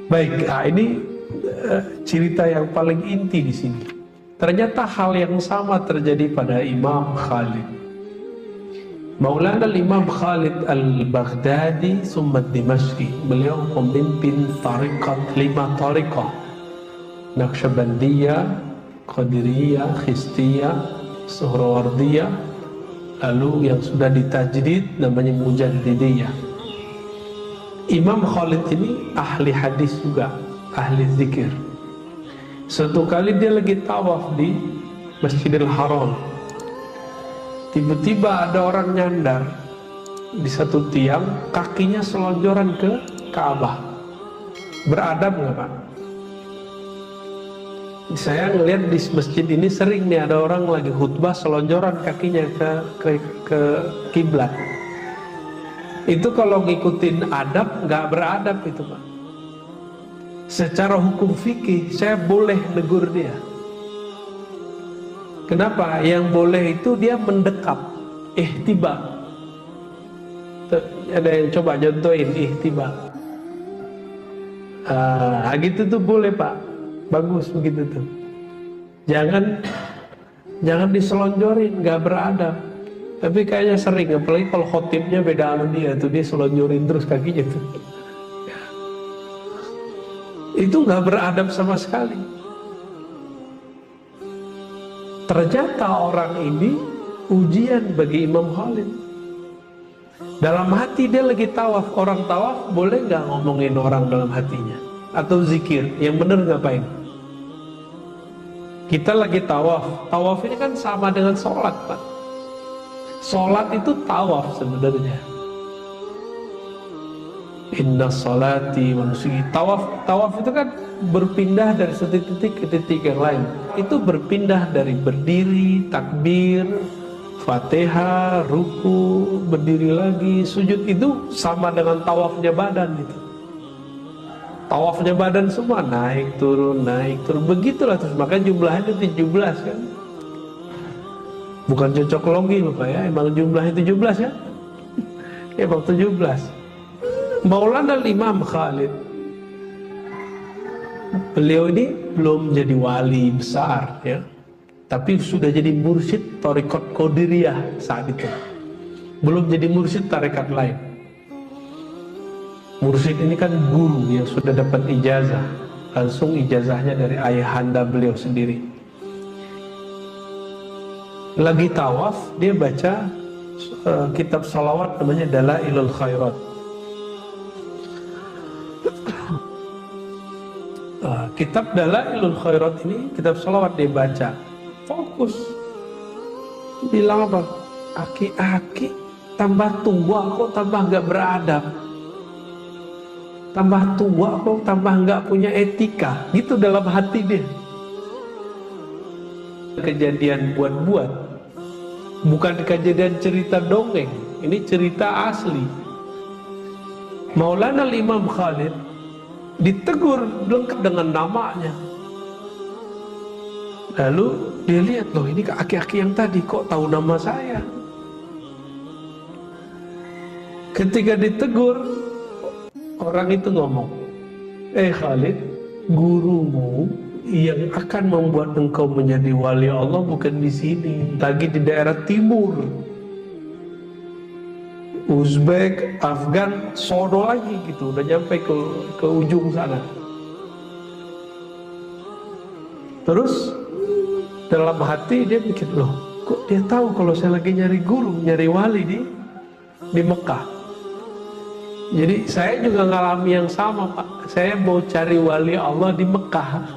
Baik, ini cerita yang paling inti di sini. Ternyata hal yang sama terjadi pada Imam Khalid. Maulana Imam Khalid al-Baghdadi summa Dimashqi. Beliau pemimpin tarikat 5 tarikat. Naqsyabandiyah, Qadiriyah, Khistiyah, Suhrawardiyah, lalu yang sudah ditajdid namanya Mujaddidiyah. Imam Khalid ini ahli hadis juga, ahli zikir. Suatu kali dia lagi tawaf di Masjidil Haram. Tiba-tiba ada orang nyandar di satu tiang, kakinya selonjoran ke Ka'bah. Beradab nggak Pak? Saya ngelihat di masjid ini sering nih ada orang lagi khutbah selonjoran kakinya ke kiblat. Itu kalau ngikutin adab nggak beradab itu Pak. Secara hukum fikih saya boleh negur dia. Kenapa? Yang boleh itu dia mendekap, ihtiba. Ada yang coba contohin ihtiba. Gitu tuh boleh Pak. Bagus begitu tuh. Jangan diselonjorin, nggak beradab. Tapi kayaknya sering, apalagi kalau khotibnya beda sama dia tuh, dia selonjorin terus kakinya tuh. Itu nggak beradab sama sekali. Ternyata orang ini ujian bagi Imam Khalid. Dalam hati dia lagi tawaf. Orang tawaf boleh nggak ngomongin orang dalam hatinya? Atau zikir, yang bener ngapain? Kita lagi tawaf. Tawaf ini kan sama dengan sholat Pak. Sholat itu tawaf sebenarnya. Inna sholati wa nusuki. Tawaf itu kan berpindah dari satu titik ke titik yang lain. Itu berpindah dari berdiri, takbir, Fatihah, ruku, berdiri lagi, sujud. Itu sama dengan tawafnya badan itu. Tawafnya badan semua naik turun. Begitulah terus. Makanya jumlahnya 17 kan. Bukan cocok logi loh Pak ya. Emang jumlahnya 17 ya. Emang 17. Maulana Imam Khalid, beliau ini belum jadi wali besar ya. Tapi sudah jadi mursyid tarikat Qadiriyah saat itu. Belum jadi mursyid tarikat lain. Mursyid ini kan guru yang sudah dapat ijazah. Langsung ijazahnya dari ayahanda beliau sendiri. Lagi tawaf, dia baca kitab salawat namanya Dalailul Khairat. Kitab Dalailul Khairat ini, kitab salawat dia baca. Fokus. Bilang apa? Aki-aki tambah tua kok tambah gak beradab. Tambah tua kok tambah gak punya etika. Gitu dalam hati dia. Kejadian buat-buat. Bukan kejadian cerita dongeng. Ini cerita asli. Maulana Imam Khalid ditegur lengkap dengan namanya. Lalu dia lihat, loh ini aki-aki yang tadi kok tahu nama saya. Ketika ditegur, orang itu ngomong, Khalid, gurumu yang akan membuat engkau menjadi wali Allah bukan di sini, lagi di daerah timur, Uzbek, Afgan, sono lagi gitu, udah nyampe ke ujung sana. Terus dalam hati dia pikir, loh kok dia tahu kalau saya lagi nyari guru, nyari wali di Mekah. Jadi saya juga ngalami yang sama Pak. Saya mau cari wali Allah di Mekah,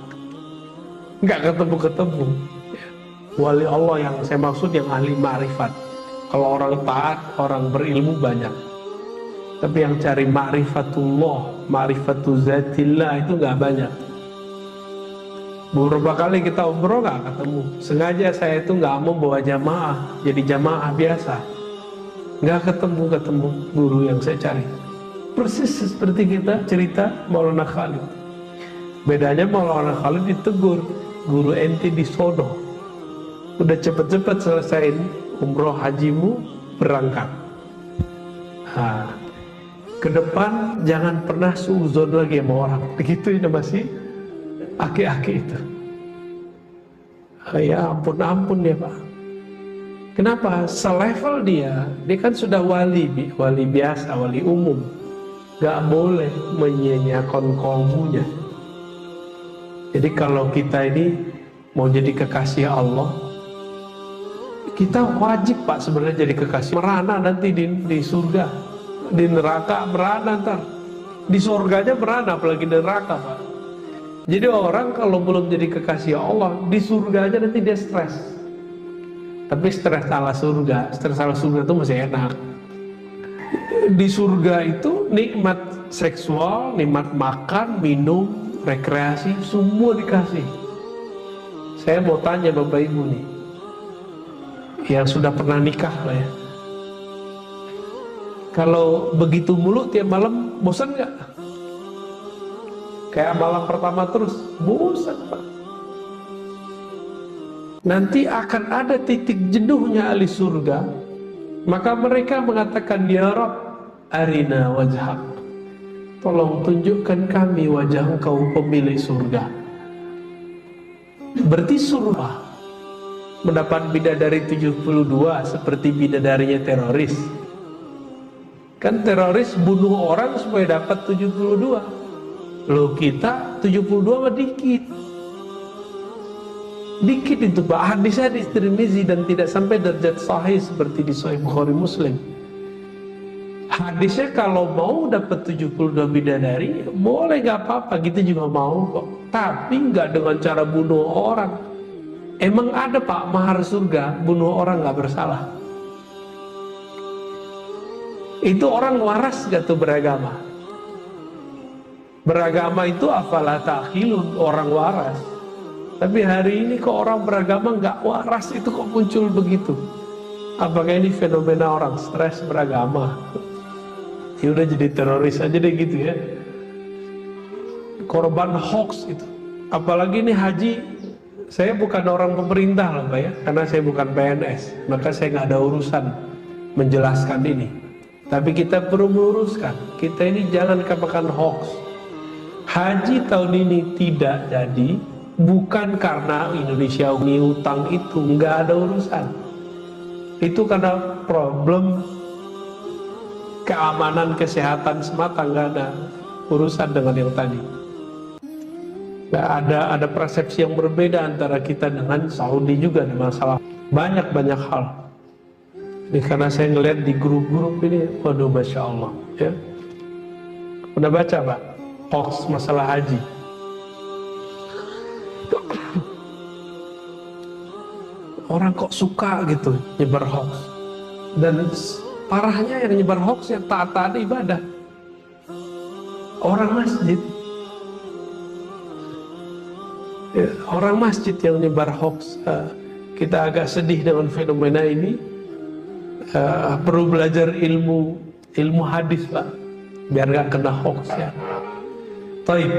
nggak ketemu-ketemu. Wali Allah yang saya maksud yang ahli ma'rifat. Kalau orang taat, orang berilmu banyak. Tapi yang cari ma'rifatullah, ma'rifatul zatillah itu nggak banyak. Beberapa kali kita umroh nggak ketemu. Sengaja saya itu nggak mau bawa jamaah, jadi jamaah biasa. Nggak ketemu guru yang saya cari. Persis seperti kita cerita Maulana Khalid. Bedanya Maulana Khalid ditegur, guru ente di sono. Udah cepet-cepet selesaiin umroh hajimu, berangkat. Nah, ke depan jangan pernah suuzon lagi sama orang. Begitu ya masih aki-aki itu. Ya ampun ya Pak. Kenapa? Selevel dia kan sudah wali biasa, wali umum. Gak boleh menyia-nyiakan kolbunya. Jadi kalau kita ini mau jadi kekasih Allah, kita wajib Pak sebenarnya jadi kekasih. Merana nanti di surga, di neraka merana ntar. Di surganya merana, apalagi di neraka Pak. Jadi orang kalau belum jadi kekasih Allah, di surganya nanti dia stres. Tapi stres ala surga itu masih enak. Di surga itu nikmat seksual, nikmat makan, minum, rekreasi, semua dikasih. Saya mau tanya Bapak Ibu nih, yang sudah pernah nikah lah ya. Kalau begitu mulu tiap malam, bosan nggak? Kayak malam pertama terus, bosan Pak. Nanti akan ada titik jenuhnya ahli surga. Maka mereka mengatakan, Ya Rabb, arina wajhak. Tolong tunjukkan kami wajah Engkau pemilik surga. Berarti surga mendapat bidadari 72 seperti bidadarinya teroris. Kan teroris bunuh orang supaya dapat 72. Loh kita 72 mah dikit. Dikit itu Pak, hadisnya di Tirmizi dan tidak sampai derajat sahih seperti di Sahih Bukhari Muslim. Hadisnya kalau mau dapat 72 bidadari, boleh gak apa-apa, kita juga mau kok. Tapi gak dengan cara bunuh orang. Emang ada Pak mahar surga, bunuh orang gak bersalah. Itu orang waras gak tuh beragama? Beragama itu afala ta'khilun, orang waras. Tapi hari ini kok orang beragama nggak waras, itu kok muncul begitu? Apakah ini fenomena orang stres beragama? Ya udah jadi teroris aja deh gitu ya. Korban hoax itu. Apalagi ini haji, saya bukan orang pemerintah loh Pak ya, karena saya bukan PNS, maka saya nggak ada urusan menjelaskan ini. Tapi kita perlu meluruskan, kita ini jangan makan hoax. Haji tahun ini tidak jadi, bukan karena Indonesia utang itu, nggak ada urusan. Itu karena problem keamanan kesehatan semata, nggak ada urusan dengan yang tadi. Nggak ada persepsi yang berbeda antara kita dengan Saudi juga ada masalah banyak hal. Ini karena saya ngeliat di grup-grup ini, waduh Masya Allah ya. Pernah baca Pak hoax masalah haji? Orang kok suka gitu nyebar hoax. Dan parahnya yang nyebar hoax yang taat-taat ibadah. Orang masjid. Ya, orang masjid yang nyebar hoax. Kita agak sedih dengan fenomena ini. Perlu belajar ilmu hadis Pak. Biar gak kena hoax ya. Taib.